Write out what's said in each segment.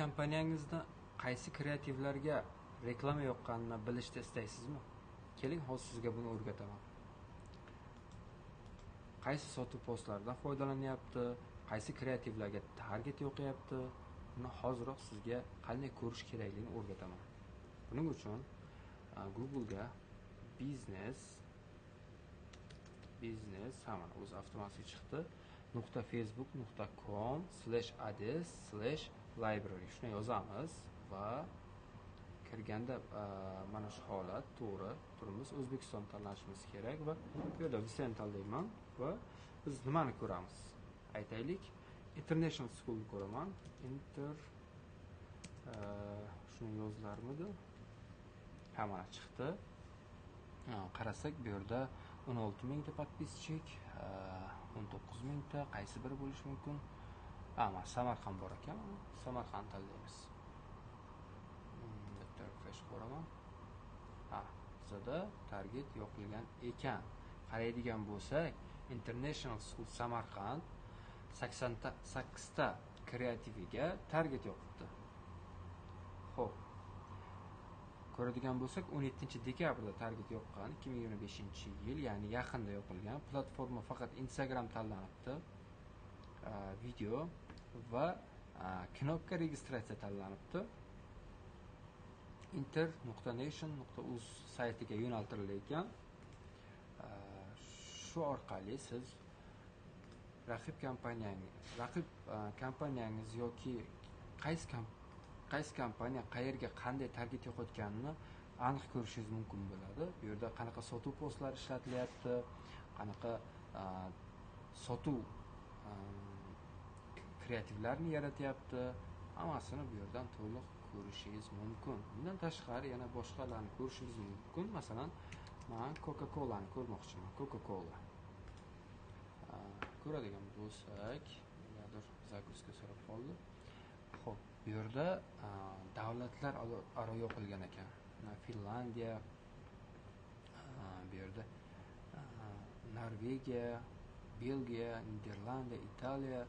kompaniyangizda qaysi kreativlarga reklama yoqqanini bilishni istaysizmi? Keling, hozir sizga buni o'rgataman. Qaysi sotuv postlardan foydalanyapti, qaysi kreativlarga target yoqyapti, buni hoziroq sizga qanday ko'rish kerakligini o'rgataman. Buning uchun Google ga business hamon o'zi avtomatik chiqdi. .facebook.com/ads/library shuni yozamiz va kirganda mana shu holat to'g'ri turimiz O'zbekiston tanlashimiz kerak va bu yerda Visen tanlayman va biz nimani ko'ramiz? Aytaylik, International School ko'raman. Shuni yozlarmidi? Hamma chiqdi. Qarasak bu yerda 16 mingta podpischik, 19 mingta qaysi biri bo'lishi mumkin? Mana Samarqand bor ekan. Samarqand tanlaymiz. Refresh qo'raman. Bizda target yo'qilgan ekan. Qaraydigan bo'lsak, International School Samarqand 88 ta kreativiga target yo'qibdi. Xo'p. Ko'radigan bo'lsak, 17-dekabrda target yoqqan, 2025-yil, ya'ni yaqinda yoqilgan. Platforma faqat Instagram tanlanibdi. Video va knopka registratsiya tanlanibdi. inter.nation.uz saytiga yo'naltirilayotgan. Shu orqali siz raqib kompaniyangiz yoki qaysi kompaniya qayerga qanday target yo'qotganini aniq ko'rishingiz mumkin bo'ladi. Bu yerda qanaqa sotuv postlari ishlatilyapti, qanaqa sotuv kreativlarni yaratyapti, hammasini bu yerdan to'liq ko'rishingiz mumkin. Bundan tashqari yana boshqalarni ko'rishingiz mumkin. Masalan, men Coca-Cola'ni ko'rmoqchiman. Coca-Cola. Ko'radigan bo'lsak, negadir zaguska so'rab qoldi. Xo'p, bu yerda davlatlar aro yo'qilgan ekan. Finlandiya, bu yerda Norvegiya, Belgiya, Niderlandiya, Italiya.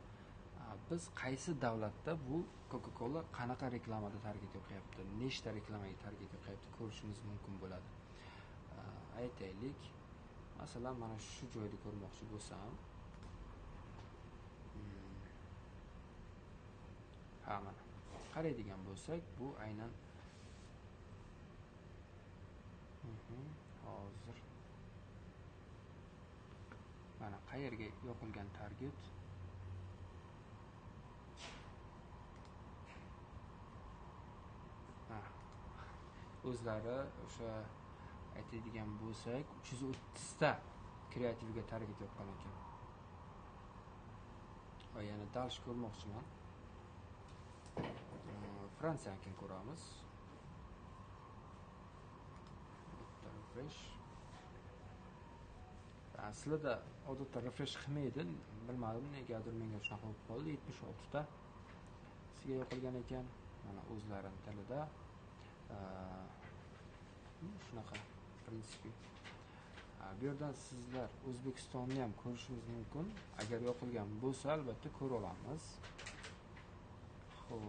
Biz qaysi davlatda bu Coca-Cola qanaqa reklamada target yo'qyapti, nechta reklamaga target yo'qyapti ko'rishimiz mumkin bo'ladi. Aytaylik, masalan, mana shu joyda ko'rmoqchi bo'lsam, mana qaraydigan bo'lsak, bu aynan hozir mana qayerga yo'qilgan target. O'zlari o'sha aytadigan bo'lsak 330 ta kreativga target yoqqan ekan. Va yana dalsh ko'rmoqchiman. Fransiyani ko'ramiz. Refresh. Aslida odatda refresh qilmaydi. Bilmadim, negadir menga shunaqa bo'lib qoldi. 76 ta sizga yo'qilgan ekan. Mana o'zlarining tilida. Shunaqa prinsipi. Bu yerdan sizlar O'zbekistonni ham ko'rishingiz mumkin. Agar yo'qilgan bo'lsa, albatta ko'ra olamiz. Xo'p.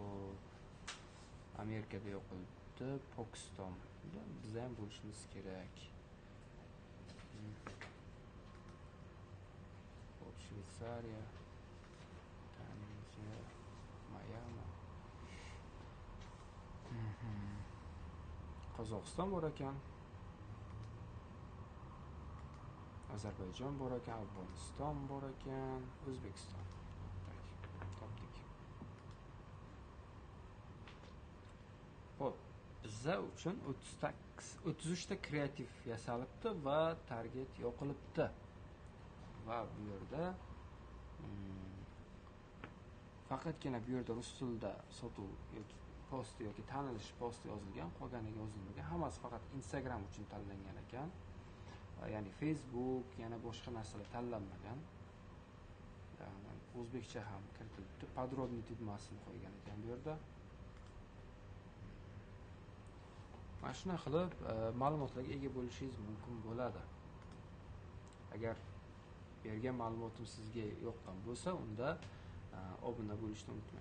Amerikada yo'qildi, Pokiston. Bizda ham bo'lishimiz kerak. Xo'p, Shveysariya, Tanzaniya, Mayami. Qozog'iston bor ekan. Ozarbayjon bor ekan, Afg'oniston bor ekan, O'zbekiston. Topdik. Xo'p, bizlar uchun 33 ta kreativ yasalibdi va target yo'qilibdi. Va bu yerda faqatgina bu yerda rus tilida sotuv yoki post yoki tanilish posti yozilgan, qolganiga yozilmagan. Hammasi faqat Instagram uchun tanlangan ekan. Ya'ni Facebook, yana boshqa narsalar tanlanmagan. O'zbekcha ham kiritilibdi. Podrobniy tugmasini qo'ygan ekan bu yerda. Mana shuna qilib ma'lumotlarga ega bo'lishingiz mumkin bo'ladi. Agar bergan ma'lumotim sizga yoqqan bo'lsa, unda obuna bo'lishni unutmang.